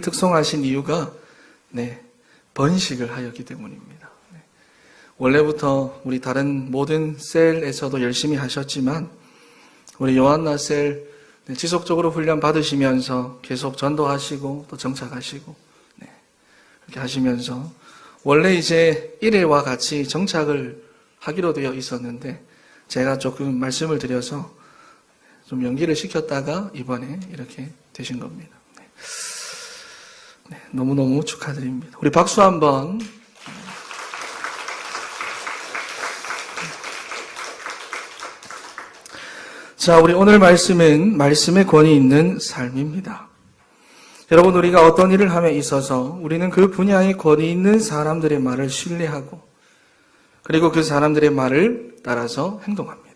특송하신 이유가 번식을 하였기 때문입니다. 원래부터 우리 다른 모든 셀에서도 열심히 하셨지만 우리 요한나 셀 지속적으로 훈련 받으시면서 계속 전도하시고 또 정착하시고 이렇게 하시면서 원래 이제 1회와 같이 정착을 하기로 되어 있었는데 제가 조금 말씀을 드려서 좀 연기를 시켰다가 이번에 이렇게 되신 겁니다. 너무너무 축하드립니다. 우리 박수 한번. 자, 우리 오늘 말씀은 말씀의 권위 있는 삶입니다. 여러분, 우리가 어떤 일을 함에 있어서 우리는 그 분야의 권위 있는 사람들의 말을 신뢰하고 그리고 그 사람들의 말을 따라서 행동합니다.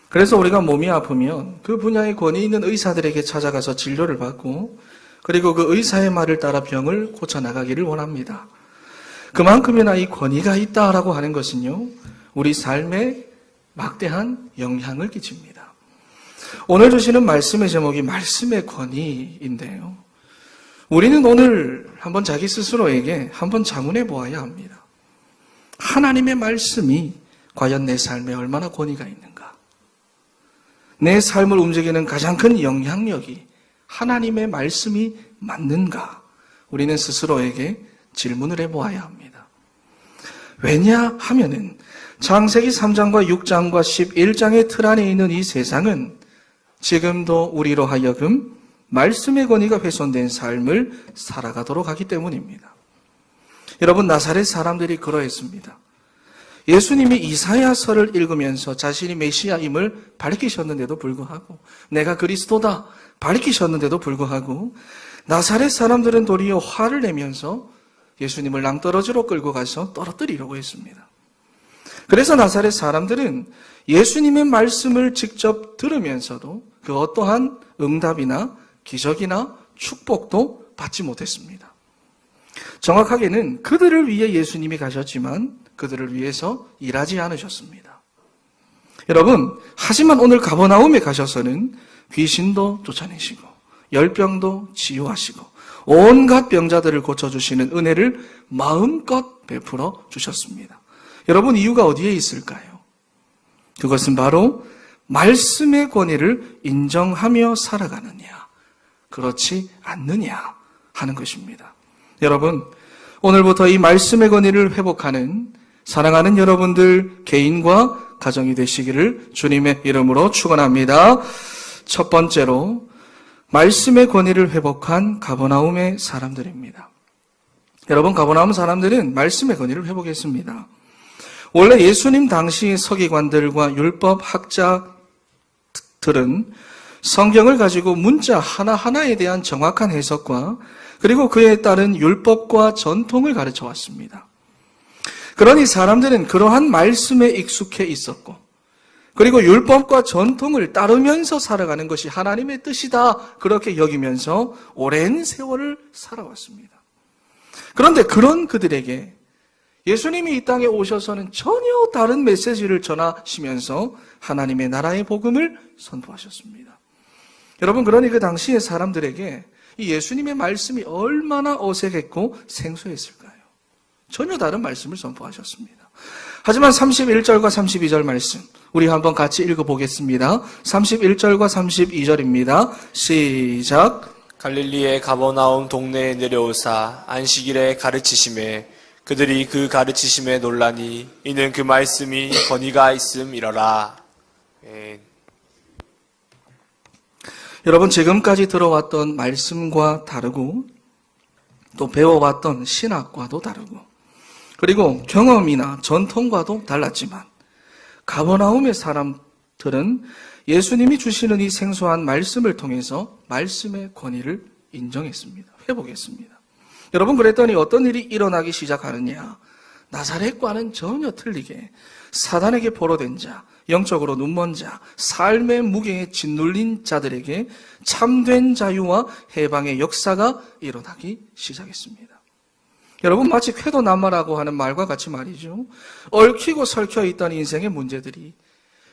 그래서 우리가 몸이 아프면 그 분야의 권위 있는 의사들에게 찾아가서 진료를 받고 그리고 그 의사의 말을 따라 병을 고쳐나가기를 원합니다. 그만큼이나 이 권위가 있다라고 하는 것은요, 우리 삶에 막대한 영향을 끼칩니다. 오늘 주시는 말씀의 제목이 말씀의 권위인데요. 우리는 오늘 한번 자기 스스로에게 한번 자문해 보아야 합니다. 하나님의 말씀이 과연 내 삶에 얼마나 권위가 있는가? 내 삶을 움직이는 가장 큰 영향력이 하나님의 말씀이 맞는가? 우리는 스스로에게 질문을 해보아야 합니다. 왜냐하면은 창세기 3장과 6장과 11장의 틀 안에 있는 이 세상은 지금도 우리로 하여금 말씀의 권위가 훼손된 삶을 살아가도록 하기 때문입니다. 여러분, 나사렛 사람들이 그러했습니다. 예수님이 이사야서를 읽으면서 자신이 메시아임을 밝히셨는데도 불구하고 내가 그리스도다 밝히셨는데도 불구하고 나사렛 사람들은 도리어 화를 내면서 예수님을 낭떠러지로 끌고 가서 떨어뜨리려고 했습니다. 그래서 나사렛 사람들은 예수님의 말씀을 직접 들으면서도 그 어떠한 응답이나 기적이나 축복도 받지 못했습니다. 정확하게는 그들을 위해 예수님이 가셨지만 그들을 위해서 일하지 않으셨습니다. 여러분, 하지만 오늘 가버나움에 가셔서는 귀신도 쫓아내시고 열병도 치유하시고 온갖 병자들을 고쳐주시는 은혜를 마음껏 베풀어 주셨습니다. 여러분, 이유가 어디에 있을까요? 그것은 바로 말씀의 권위를 인정하며 살아가느냐, 그렇지 않느냐 하는 것입니다. 여러분, 오늘부터 이 말씀의 권위를 회복하는 사랑하는 여러분들 개인과 가정이 되시기를 주님의 이름으로 축원합니다. 첫 번째로 말씀의 권위를 회복한 가버나움의 사람들입니다. 여러분, 가버나움 사람들은 말씀의 권위를 회복했습니다. 원래 예수님 당시 서기관들과 율법 학자들은 성경을 가지고 문자 하나하나에 대한 정확한 해석과 그리고 그에 따른 율법과 전통을 가르쳐 왔습니다. 그러니 사람들은 그러한 말씀에 익숙해 있었고 그리고 율법과 전통을 따르면서 살아가는 것이 하나님의 뜻이다 그렇게 여기면서 오랜 세월을 살아왔습니다. 그런데 그런 그들에게 예수님이 이 땅에 오셔서는 전혀 다른 메시지를 전하시면서 하나님의 나라의 복음을 선포하셨습니다. 여러분, 그러니 그 당시의 사람들에게 이 예수님의 말씀이 얼마나 어색했고 생소했을까요? 전혀 다른 말씀을 선포하셨습니다. 하지만 31절과 32절 말씀 우리 한번 같이 읽어보겠습니다. 31절과 32절입니다. 시작. 갈릴리의 가버나움 동네에 내려오사 안식일에 가르치심에 그들이 그 가르치심에 놀라니 이는 그 말씀이 권위가 있음이러라. 여러분, 지금까지 들어왔던 말씀과 다르고 또 배워왔던 신학과도 다르고 그리고 경험이나 전통과도 달랐지만 가버나움의 사람들은 예수님이 주시는 이 생소한 말씀을 통해서 말씀의 권위를 인정했습니다. 회복했습니다. 여러분, 그랬더니 어떤 일이 일어나기 시작하느냐? 나사렛과는 전혀 틀리게 사단에게 포로된 자, 영적으로 눈먼 자, 삶의 무게에 짓눌린 자들에게 참된 자유와 해방의 역사가 일어나기 시작했습니다. 여러분, 마치 쾌도난마라고 하는 말과 같이 말이죠. 얽히고 설켜 있던 인생의 문제들이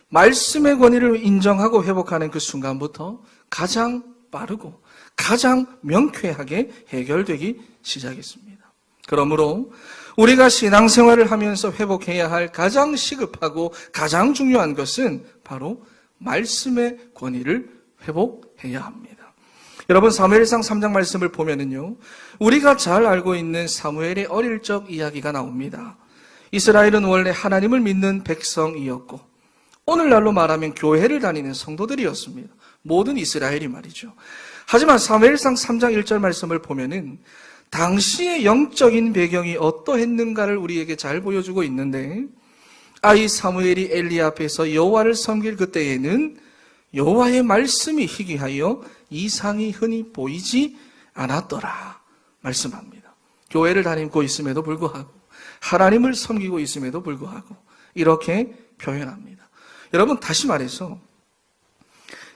말씀의 권위를 인정하고 회복하는 그 순간부터 가장 빠르고 가장 명쾌하게 해결되기 시작했습니다. 그러므로 우리가 신앙생활을 하면서 회복해야 할 가장 시급하고 가장 중요한 것은 바로 말씀의 권위를 회복해야 합니다. 여러분, 사무엘상 3장 말씀을 보면은요, 우리가 잘 알고 있는 사무엘의 어릴 적 이야기가 나옵니다. 이스라엘은 원래 하나님을 믿는 백성이었고 오늘날로 말하면 교회를 다니는 성도들이었습니다. 모든 이스라엘이 말이죠. 하지만 사무엘상 3장 1절 말씀을 보면은 당시의 영적인 배경이 어떠했는가를 우리에게 잘 보여주고 있는데, 아이 사무엘이 엘리 앞에서 여호와를 섬길 그때에는 여호와의 말씀이 희귀하여 이상이 흔히 보이지 않았더라 말씀합니다. 교회를 다니고 있음에도 불구하고 하나님을 섬기고 있음에도 불구하고 이렇게 표현합니다. 여러분, 다시 말해서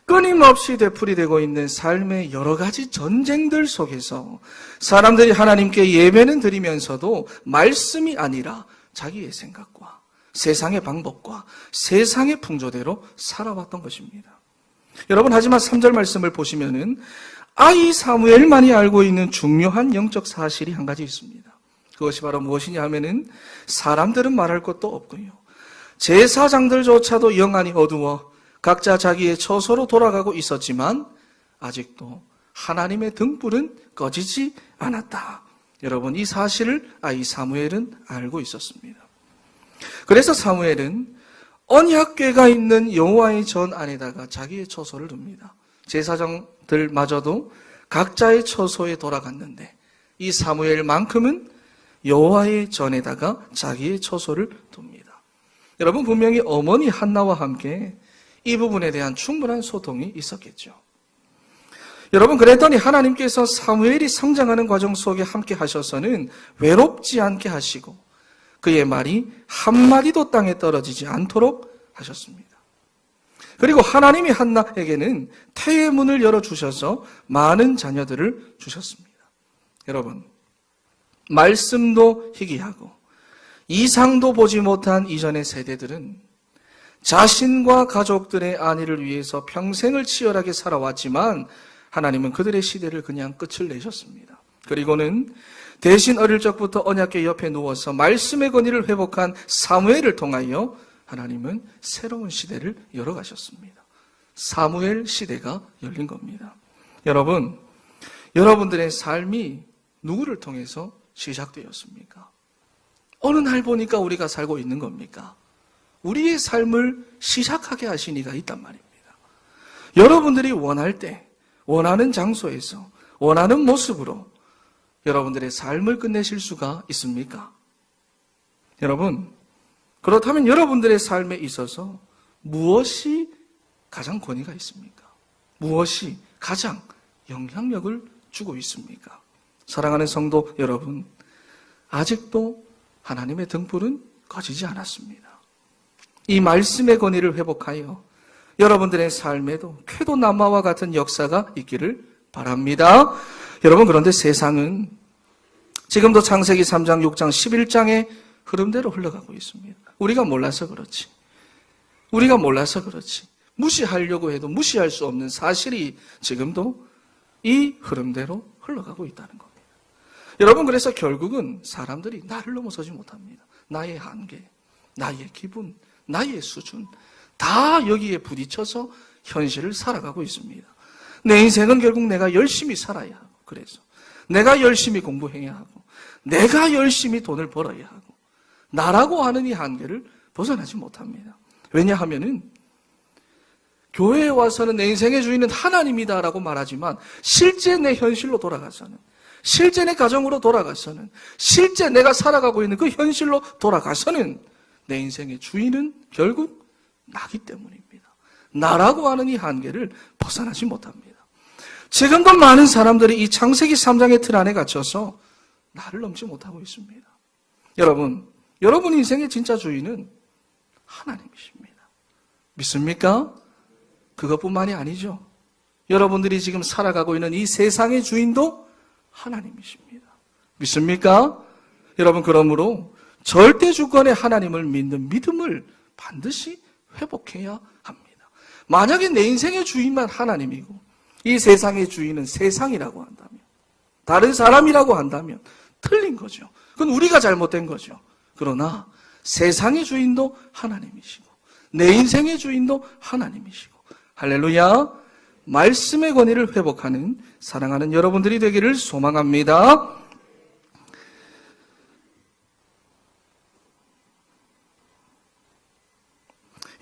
끊임없이 되풀이되고 있는 삶의 여러 가지 전쟁들 속에서 사람들이 하나님께 예배는 드리면서도 말씀이 아니라 자기의 생각과 세상의 방법과 세상의 풍조대로 살아왔던 것입니다. 여러분, 하지만 3절 말씀을 보시면은 아이 사무엘만이 알고 있는 중요한 영적 사실이 한 가지 있습니다. 그것이 바로 무엇이냐 하면은 사람들은 말할 것도 없고요, 제사장들조차도 영안이 어두워 각자 자기의 처소로 돌아가고 있었지만 아직도 하나님의 등불은 꺼지지 않았다. 여러분, 이 사실을 아이 사무엘은 알고 있었습니다. 그래서 사무엘은 언약궤가 있는 여호와의 전 안에다가 자기의 처소를 둡니다. 제사장들마저도 각자의 처소에 돌아갔는데 이 사무엘만큼은 여호와의 전에다가 자기의 처소를 둡니다. 여러분, 분명히 어머니 한나와 함께 이 부분에 대한 충분한 소통이 있었겠죠. 여러분, 그랬더니 하나님께서 사무엘이 성장하는 과정 속에 함께 하셔서는 외롭지 않게 하시고 그의 말이 한마디도 땅에 떨어지지 않도록 하셨습니다. 그리고 하나님이 한나에게는 태의 문을 열어주셔서 많은 자녀들을 주셨습니다. 여러분, 말씀도 희귀하고 이상도 보지 못한 이전의 세대들은 자신과 가족들의 안위를 위해서 평생을 치열하게 살아왔지만 하나님은 그들의 시대를 그냥 끝을 내셨습니다. 그리고는 대신 어릴 적부터 언약궤 옆에 누워서 말씀의 권위를 회복한 사무엘을 통하여 하나님은 새로운 시대를 열어가셨습니다. 사무엘 시대가 열린 겁니다. 여러분, 여러분들의 삶이 누구를 통해서 시작되었습니까? 어느 날 보니까 우리가 살고 있는 겁니까? 우리의 삶을 시작하게 하신 이가 있단 말입니다. 여러분들이 원할 때, 원하는 장소에서, 원하는 모습으로 여러분들의 삶을 끝내실 수가 있습니까? 여러분, 그렇다면 여러분들의 삶에 있어서 무엇이 가장 권위가 있습니까? 무엇이 가장 영향력을 주고 있습니까? 사랑하는 성도 여러분, 아직도 하나님의 등불은 꺼지지 않았습니다. 이 말씀의 권위를 회복하여 여러분들의 삶에도 쾌도 남마와 같은 역사가 있기를 바랍니다. 여러분, 그런데 세상은 지금도 창세기 3장, 6장, 11장의 흐름대로 흘러가고 있습니다. 우리가 몰라서 그렇지. 우리가 몰라서 그렇지. 무시하려고 해도 무시할 수 없는 사실이 지금도 이 흐름대로 흘러가고 있다는 겁니다. 여러분, 그래서 결국은 사람들이 나를 넘어서지 못합니다. 나의 한계, 나의 기분, 나의 수준, 다 여기에 부딪혀서 현실을 살아가고 있습니다. 내 인생은 결국 내가 열심히 살아야 하고, 그래서 내가 열심히 공부해야 하고, 내가 열심히 돈을 벌어야 하고, 나라고 하는 이 한계를 벗어나지 못합니다. 왜냐하면은 교회에 와서는 내 인생의 주인은 하나님이다라고 말하지만 실제 내 현실로 돌아가서는, 실제 내 가정으로 돌아가서는, 실제 내가 살아가고 있는 그 현실로 돌아가서는 내 인생의 주인은 결국 나기 때문입니다. 나라고 하는 이 한계를 벗어나지 못합니다. 지금도 많은 사람들이 이 창세기 3장의 틀 안에 갇혀서 나를 넘지 못하고 있습니다. 여러분 인생의 진짜 주인은 하나님이십니다. 믿습니까? 그것뿐만이 아니죠. 여러분들이 지금 살아가고 있는 이 세상의 주인도 하나님이십니다. 믿습니까? 여러분, 그러므로 절대 주권의 하나님을 믿는 믿음을 반드시 회복해야 합니다. 만약에 내 인생의 주인만 하나님이고 이 세상의 주인은 세상이라고 한다면, 다른 사람이라고 한다면 틀린 거죠. 그건 우리가 잘못된 거죠. 그러나 세상의 주인도 하나님이시고 내 인생의 주인도 하나님이시고, 할렐루야, 말씀의 권위를 회복하는 사랑하는 여러분들이 되기를 소망합니다.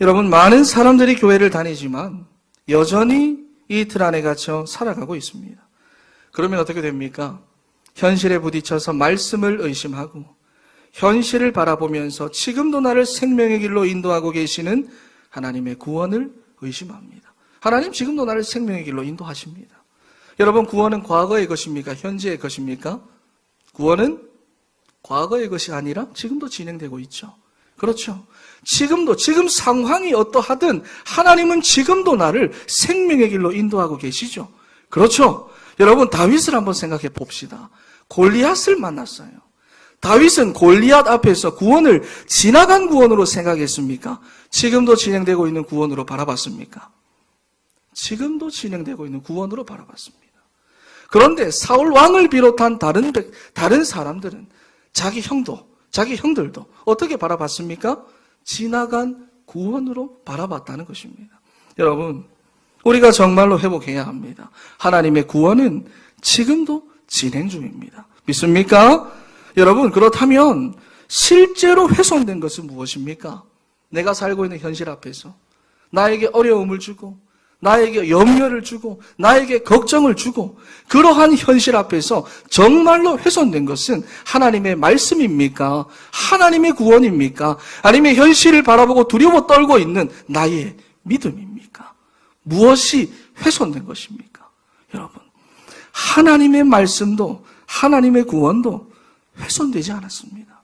여러분, 많은 사람들이 교회를 다니지만 여전히 이 틀 안에 갇혀 살아가고 있습니다. 그러면 어떻게 됩니까? 현실에 부딪혀서 말씀을 의심하고 현실을 바라보면서 지금도 나를 생명의 길로 인도하고 계시는 하나님의 구원을 의심합니다. 하나님 지금도 나를 생명의 길로 인도하십니다. 여러분, 구원은 과거의 것입니까? 현재의 것입니까? 구원은 과거의 것이 아니라 지금도 진행되고 있죠. 그렇죠. 지금도, 지금 상황이 어떠하든 하나님은 지금도 나를 생명의 길로 인도하고 계시죠. 그렇죠. 여러분, 다윗을 한번 생각해 봅시다. 골리앗을 만났어요. 다윗은 골리앗 앞에서 구원을 지나간 구원으로 생각했습니까? 지금도 진행되고 있는 구원으로 바라봤습니까? 지금도 진행되고 있는 구원으로 바라봤습니다. 그런데 사울 왕을 비롯한 다른 사람들은 자기 형들도 어떻게 바라봤습니까? 지나간 구원으로 바라봤다는 것입니다. 여러분, 우리가 정말로 회복해야 합니다. 하나님의 구원은 지금도 진행 중입니다. 믿습니까? 여러분, 그렇다면 실제로 훼손된 것은 무엇입니까? 내가 살고 있는 현실 앞에서 나에게 어려움을 주고 나에게 염려를 주고 나에게 걱정을 주고 그러한 현실 앞에서 정말로 훼손된 것은 하나님의 말씀입니까? 하나님의 구원입니까? 아니면 현실을 바라보고 두려워 떨고 있는 나의 믿음입니까? 무엇이 훼손된 것입니까? 여러분, 하나님의 말씀도 하나님의 구원도 훼손되지 않았습니다.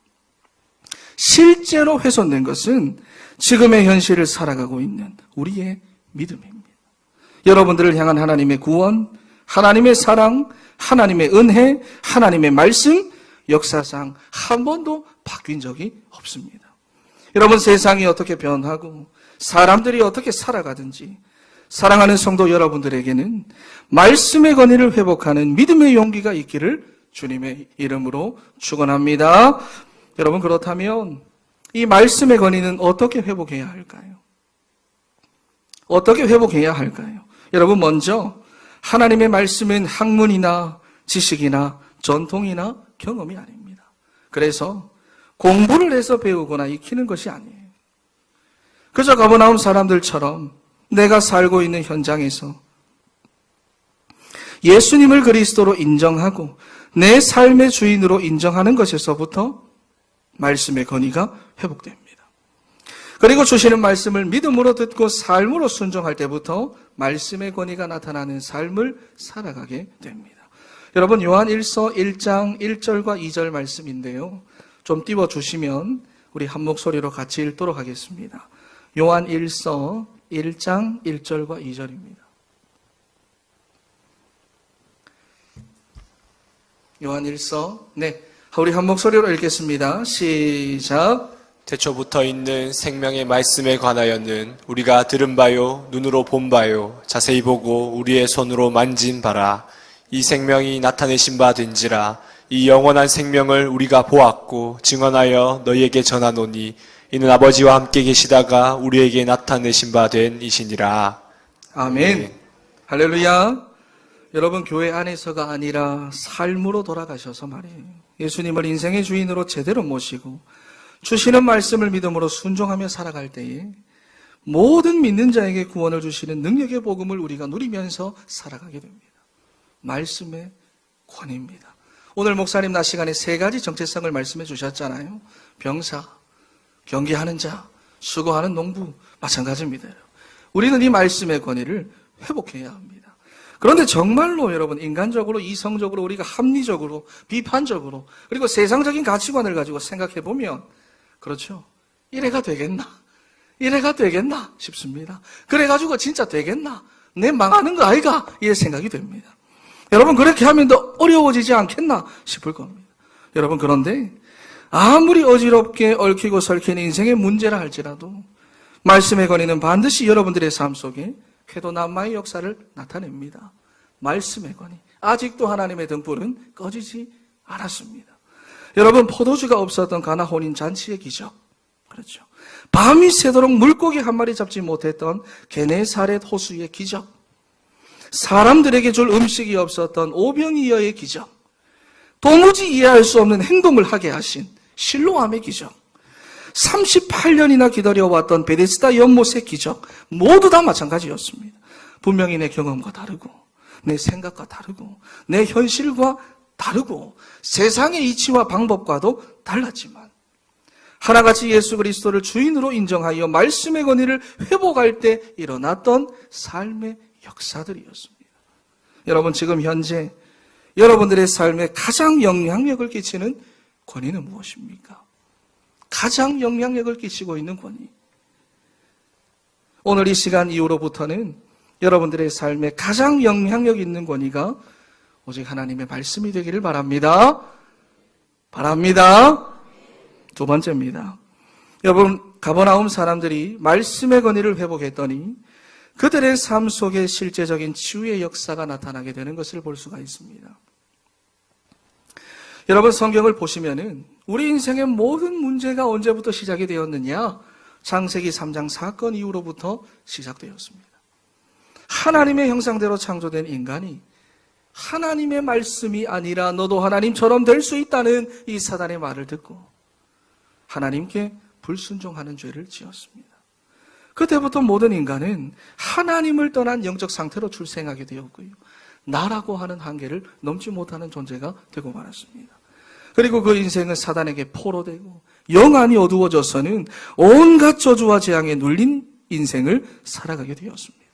실제로 훼손된 것은 지금의 현실을 살아가고 있는 우리의 믿음입니다. 여러분들을 향한 하나님의 구원, 하나님의 사랑, 하나님의 은혜, 하나님의 말씀, 역사상 한 번도 바뀐 적이 없습니다. 여러분, 세상이 어떻게 변하고 사람들이 어떻게 살아가든지 사랑하는 성도 여러분들에게는 말씀의 권위를 회복하는 믿음의 용기가 있기를 주님의 이름으로 축원합니다. 여러분, 그렇다면 이 말씀의 권위는 어떻게 회복해야 할까요? 어떻게 회복해야 할까요? 여러분, 먼저 하나님의 말씀은 학문이나 지식이나 전통이나 경험이 아닙니다. 그래서 공부를 해서 배우거나 익히는 것이 아니에요. 그저 가버나움 사람들처럼 내가 살고 있는 현장에서 예수님을 그리스도로 인정하고 내 삶의 주인으로 인정하는 것에서부터 말씀의 권위가 회복됩니다. 그리고 주시는 말씀을 믿음으로 듣고 삶으로 순종할 때부터 말씀의 권위가 나타나는 삶을 살아가게 됩니다. 여러분, 요한 1서 1장 1절과 2절 말씀인데요. 좀 띄워주시면 우리 한 목소리로 같이 읽도록 하겠습니다. 요한 1서 1장 1절과 2절입니다. 요한 1서, 우리 한 목소리로 읽겠습니다. 시작. 태초부터 있는 생명의 말씀에 관하여는 우리가 들은 바요, 눈으로 본 바요, 자세히 보고 우리의 손으로 만진 바라. 이 생명이 나타내신 바 된지라. 이 영원한 생명을 우리가 보았고 증언하여 너희에게 전하노니 이는 아버지와 함께 계시다가 우리에게 나타내신 바 된 이시니라. 아멘. 할렐루야. 여러분, 교회 안에서가 아니라 삶으로 돌아가셔서 말이에요. 예수님을 인생의 주인으로 제대로 모시고 주시는 말씀을 믿음으로 순종하며 살아갈 때에 모든 믿는 자에게 구원을 주시는 능력의 복음을 우리가 누리면서 살아가게 됩니다. 말씀의 권위입니다. 오늘 목사님 낮 시간에 3가지 정체성을 말씀해 주셨잖아요. 병사, 경기하는 자, 수고하는 농부, 마찬가지입니다. 우리는 이 말씀의 권위를 회복해야 합니다. 그런데 정말로 여러분, 인간적으로, 이성적으로, 우리가 합리적으로, 비판적으로, 그리고 세상적인 가치관을 가지고 생각해 보면, 그렇죠, 이래가 되겠나? 이래가 되겠나? 싶습니다. 그래가지고 진짜 되겠나? 내 망하는 거 아이가? 이래 생각이 됩니다. 여러분, 그렇게 하면 더 어려워지지 않겠나 싶을 겁니다. 여러분, 그런데 아무리 어지럽게 얽히고 설킨 인생의 문제라 할지라도 말씀의 권위는 반드시 여러분들의 삶 속에 쾌도남마의 역사를 나타냅니다. 말씀의 권위. 아직도 하나님의 등불은 꺼지지 않았습니다. 여러분, 포도주가 없었던 가나 혼인 잔치의 기적. 그렇죠. 밤이 새도록 물고기 한 마리 잡지 못했던 게네사렛 호수의 기적. 사람들에게 줄 음식이 없었던 오병이어의 기적. 도무지 이해할 수 없는 행동을 하게 하신 실로암의 기적. 38년이나 기다려왔던 베데스다 연못의 기적. 모두 다 마찬가지였습니다. 분명히 내 경험과 다르고, 내 생각과 다르고, 내 현실과 다르고, 세상의 이치와 방법과도 달랐지만, 하나같이 예수 그리스도를 주인으로 인정하여 말씀의 권위를 회복할 때 일어났던 삶의 역사들이었습니다. 여러분, 지금 현재 여러분들의 삶에 가장 영향력을 끼치는 권위는 무엇입니까? 가장 영향력을 끼치고 있는 권위. 오늘 이 시간 이후로부터는 여러분들의 삶에 가장 영향력 있는 권위가 오직 하나님의 말씀이 되기를 바랍니다. 바랍니다. 두 번째입니다. 여러분, 가버나움 사람들이 말씀의 권위를 회복했더니 그들의 삶 속에 실제적인 치유의 역사가 나타나게 되는 것을 볼 수가 있습니다. 여러분, 성경을 보시면은 우리 인생의 모든 문제가 언제부터 시작이 되었느냐? 창세기 3장 사건 이후로부터 시작되었습니다. 하나님의 형상대로 창조된 인간이 하나님의 말씀이 아니라 너도 하나님처럼 될 수 있다는 이 사단의 말을 듣고 하나님께 불순종하는 죄를 지었습니다. 그때부터 모든 인간은 하나님을 떠난 영적 상태로 출생하게 되었고요. 나라고 하는 한계를 넘지 못하는 존재가 되고 말았습니다. 그리고 그 인생은 사단에게 포로되고 영안이 어두워져서는 온갖 저주와 재앙에 눌린 인생을 살아가게 되었습니다.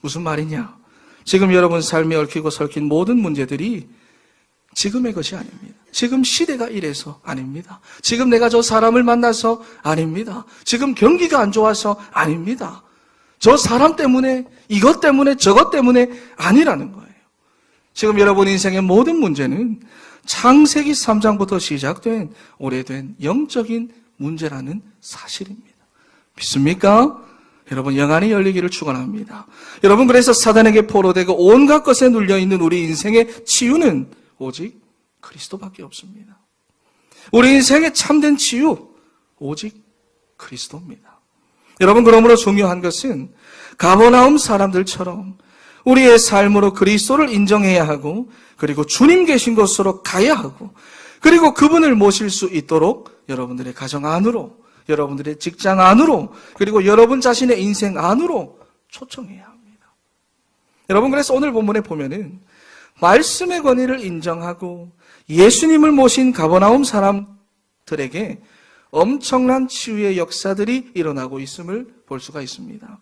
무슨 말이냐? 지금 여러분 삶에 얽히고 설킨 모든 문제들이 지금의 것이 아닙니다. 지금 시대가 이래서 아닙니다. 지금 내가 저 사람을 만나서 아닙니다. 지금 경기가 안 좋아서 아닙니다. 저 사람 때문에, 이것 때문에, 저것 때문에 아니라는 거예요. 지금 여러분 인생의 모든 문제는 창세기 3장부터 시작된 오래된 영적인 문제라는 사실입니다. 믿습니까? 여러분, 영안이 열리기를 축원합니다. 여러분, 그래서 사단에게 포로되고 온갖 것에 눌려있는 우리 인생의 치유는 오직 그리스도밖에 없습니다. 우리 인생의 참된 치유, 오직 그리스도입니다. 여러분, 그러므로 중요한 것은 가버나움 사람들처럼 우리의 삶으로 그리스도를 인정해야 하고, 그리고 주님 계신 곳으로 가야 하고, 그리고 그분을 모실 수 있도록 여러분들의 가정 안으로, 여러분들의 직장 안으로, 그리고 여러분 자신의 인생 안으로 초청해야 합니다. 여러분, 그래서 오늘 본문에 보면은 말씀의 권위를 인정하고 예수님을 모신 가버나움 사람들에게 엄청난 치유의 역사들이 일어나고 있음을 볼 수가 있습니다.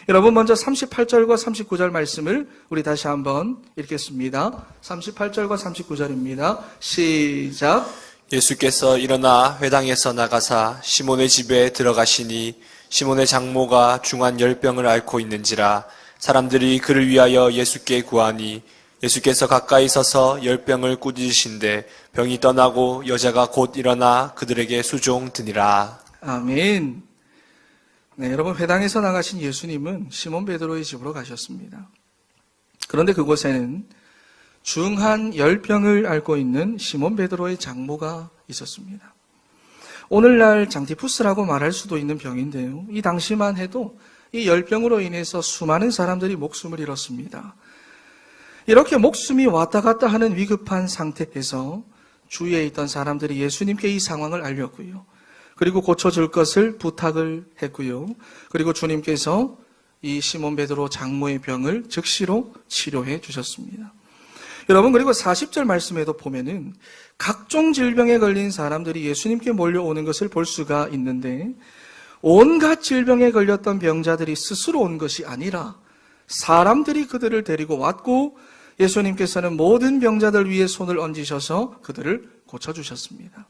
여러분, 먼저 38절과 39절 말씀을 우리 다시 한번 읽겠습니다. 38절과 39절입니다. 시작. 예수께서 일어나 회당에서 나가사 시몬의 집에 들어가시니 시몬의 장모가 중한 열병을 앓고 있는지라 사람들이 그를 위하여 예수께 구하니 예수께서 가까이 서서 열병을 꾸짖으신데 병이 떠나고 여자가 곧 일어나 그들에게 수종드니라. 아멘. 네, 여러분, 회당에서 나가신 예수님은 시몬 베드로의 집으로 가셨습니다. 그런데 그곳에는 중한 열병을 앓고 있는 시몬 베드로의 장모가 있었습니다. 오늘날 장티푸스라고 말할 수도 있는 병인데요. 이 당시만 해도 이 열병으로 인해서 수많은 사람들이 목숨을 잃었습니다. 이렇게 목숨이 왔다 갔다 하는 위급한 상태에서 주위에 있던 사람들이 예수님께 이 상황을 알렸고요. 그리고 고쳐줄 것을 부탁을 했고요. 그리고 주님께서 이 시몬 베드로 장모의 병을 즉시로 치료해 주셨습니다. 여러분, 그리고 40절 말씀에도 보면은 각종 질병에 걸린 사람들이 예수님께 몰려오는 것을 볼 수가 있는데 온갖 질병에 걸렸던 병자들이 스스로 온 것이 아니라 사람들이 그들을 데리고 왔고 예수님께서는 모든 병자들 위에 손을 얹으셔서 그들을 고쳐주셨습니다.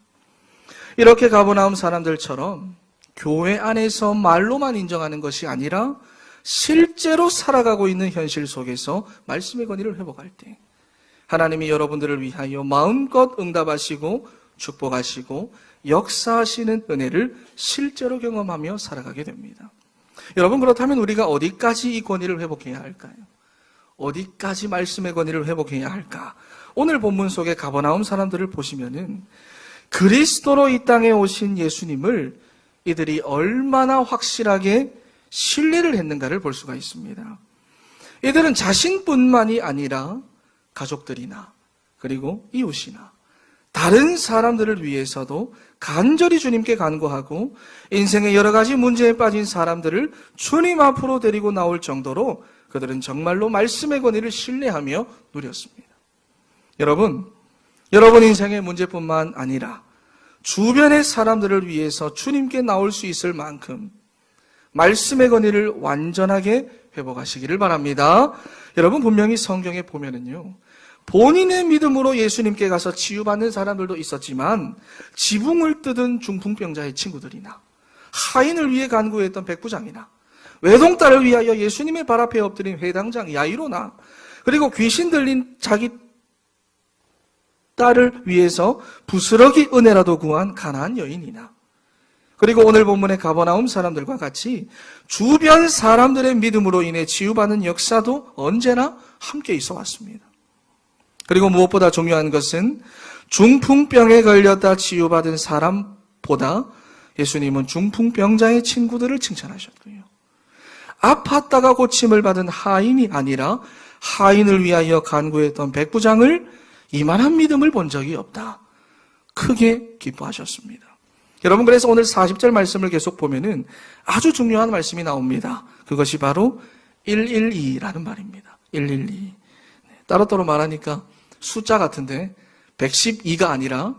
이렇게 가버나움 사람들처럼 교회 안에서 말로만 인정하는 것이 아니라 실제로 살아가고 있는 현실 속에서 말씀의 권위를 회복할 때 하나님이 여러분들을 위하여 마음껏 응답하시고 축복하시고 역사하시는 은혜를 실제로 경험하며 살아가게 됩니다. 여러분, 그렇다면 우리가 어디까지 이 권위를 회복해야 할까요? 어디까지 말씀의 권위를 회복해야 할까? 오늘 본문 속에 가버나움 사람들을 보시면은 그리스도로 이 땅에 오신 예수님을 이들이 얼마나 확실하게 신뢰를 했는가를 볼 수가 있습니다. 이들은 자신뿐만이 아니라 가족들이나 그리고 이웃이나 다른 사람들을 위해서도 간절히 주님께 간구하고 인생의 여러 가지 문제에 빠진 사람들을 주님 앞으로 데리고 나올 정도로 그들은 정말로 말씀의 권위를 신뢰하며 누렸습니다. 여러분 인생의 문제뿐만 아니라 주변의 사람들을 위해서 주님께 나올 수 있을 만큼 말씀의 권위를 완전하게 회복하시기를 바랍니다. 여러분 분명히 성경에 보면은요, 본인의 믿음으로 예수님께 가서 치유받는 사람들도 있었지만 지붕을 뜯은 중풍병자의 친구들이나 하인을 위해 간구했던 백부장이나 외동딸을 위하여 예수님의 발 앞에 엎드린 회당장 야이로나 그리고 귀신 들린 자기 딸을 위해서 부스러기 은혜라도 구한 가난한 여인이나 그리고 오늘 본문의 가버나움 사람들과 같이 주변 사람들의 믿음으로 인해 치유받는 역사도 언제나 함께 있어 왔습니다. 그리고 무엇보다 중요한 것은 중풍병에 걸렸다 치유받은 사람보다 예수님은 중풍병자의 친구들을 칭찬하셨고요. 아팠다가 고침을 받은 하인이 아니라 하인을 위하여 간구했던 백부장을 이만한 믿음을 본 적이 없다. 크게 기뻐하셨습니다. 여러분 그래서 오늘 40절 말씀을 계속 보면은 아주 중요한 말씀이 나옵니다. 그것이 바로 112라는 말입니다. 112. 따로따로 말하니까 숫자 같은데 112가 아니라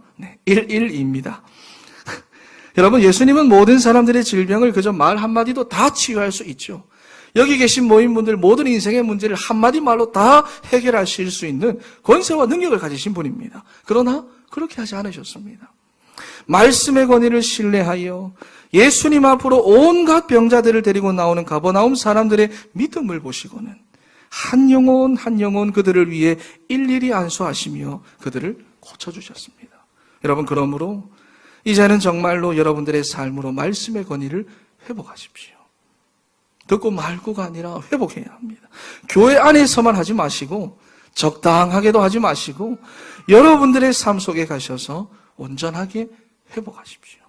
112입니다. 여러분 예수님은 모든 사람들의 질병을 그저 말 한마디도 다 치유할 수 있죠. 여기 계신 모임분들 모든 인생의 문제를 한마디 말로 다 해결하실 수 있는 권세와 능력을 가지신 분입니다. 그러나 그렇게 하지 않으셨습니다. 말씀의 권위를 신뢰하여 예수님 앞으로 온갖 병자들을 데리고 나오는 가버나움 사람들의 믿음을 보시고는 한 영혼 그들을 위해 일일이 안수하시며 그들을 고쳐주셨습니다. 여러분 그러므로 이제는 정말로 여러분들의 삶으로 말씀의 권위를 회복하십시오. 듣고 말고가 아니라 회복해야 합니다. 교회 안에서만 하지 마시고 적당하게도 하지 마시고 여러분들의 삶 속에 가셔서 온전하게 회복하십시오.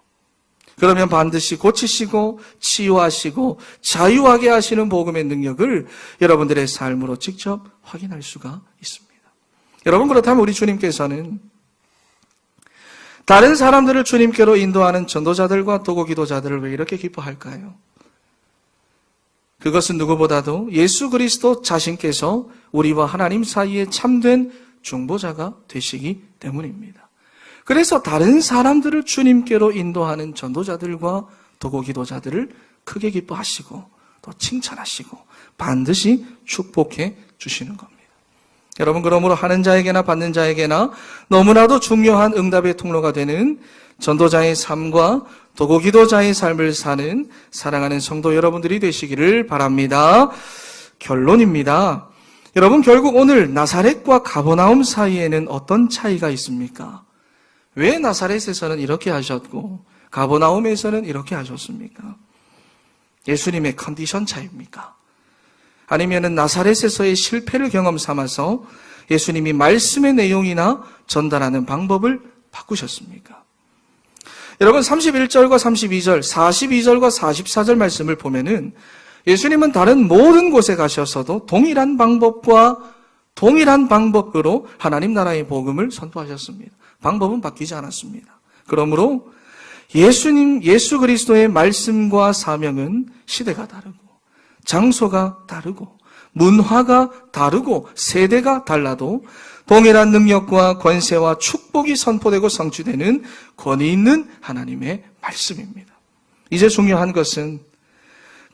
그러면 반드시 고치시고 치유하시고 자유하게 하시는 복음의 능력을 여러분들의 삶으로 직접 확인할 수가 있습니다. 여러분 그렇다면 우리 주님께서는 다른 사람들을 주님께로 인도하는 전도자들과 도구 기도자들을 왜 이렇게 기뻐할까요? 그것은 누구보다도 예수 그리스도 자신께서 우리와 하나님 사이에 참된 중보자가 되시기 때문입니다. 그래서 다른 사람들을 주님께로 인도하는 전도자들과 도구 기도자들을 크게 기뻐하시고 또 칭찬하시고 반드시 축복해 주시는 겁니다. 여러분 그러므로 하는 자에게나 받는 자에게나 너무나도 중요한 응답의 통로가 되는 전도자의 삶과 도구 기도자의 삶을 사는 사랑하는 성도 여러분들이 되시기를 바랍니다. 결론입니다. 여러분 결국 오늘 나사렛과 가버나움 사이에는 어떤 차이가 있습니까? 왜 나사렛에서는 이렇게 하셨고 가버나움에서는 이렇게 하셨습니까? 예수님의 컨디션 차이입니까? 아니면은 나사렛에서의 실패를 경험 삼아서 예수님이 말씀의 내용이나 전달하는 방법을 바꾸셨습니까? 여러분 31절과 32절, 42절과 44절 말씀을 보면은 예수님은 다른 모든 곳에 가셔서도 동일한 방법으로 하나님 나라의 복음을 선포하셨습니다. 방법은 바뀌지 않았습니다. 그러므로 예수 그리스도의 말씀과 사명은 시대가 다르고 장소가 다르고 문화가 다르고 세대가 달라도 동일한 능력과 권세와 축복이 선포되고 성취되는 권위 있는 하나님의 말씀입니다. 이제 중요한 것은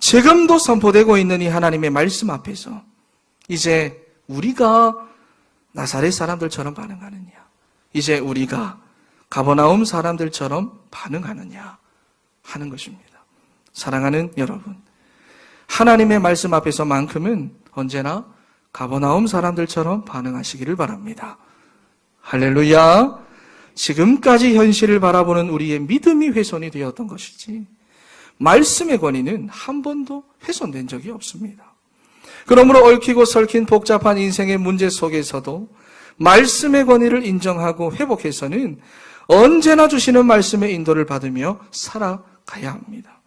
지금도 선포되고 있는 이 하나님의 말씀 앞에서 이제 우리가 나사렛 사람들처럼 반응하느냐, 이제 우리가 가버나움 사람들처럼 반응하느냐 하는 것입니다. 사랑하는 여러분, 하나님의 말씀 앞에서만큼은 언제나 가버나움 사람들처럼 반응하시기를 바랍니다. 할렐루야. 지금까지 현실을 바라보는 우리의 믿음이 훼손이 되었던 것이지 말씀의 권위는 한 번도 훼손된 적이 없습니다. 그러므로 얽히고 설킨 복잡한 인생의 문제 속에서도 말씀의 권위를 인정하고 회복해서는 언제나 주시는 말씀의 인도를 받으며 살아가야 합니다.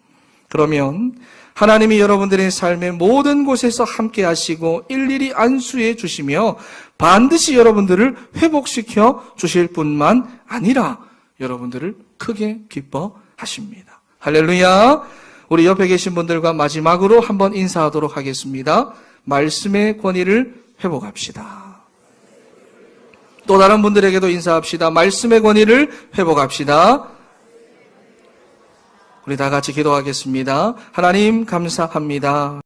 그러면 하나님이 여러분들의 삶의 모든 곳에서 함께 하시고 일일이 안수해 주시며 반드시 여러분들을 회복시켜 주실 뿐만 아니라 여러분들을 크게 기뻐하십니다. 할렐루야. 우리 옆에 계신 분들과 마지막으로 한번 인사하도록 하겠습니다. 말씀의 권위를 회복합시다. 또 다른 분들에게도 인사합시다. 말씀의 권위를 회복합시다. 우리 다 같이 기도하겠습니다. 하나님 감사합니다.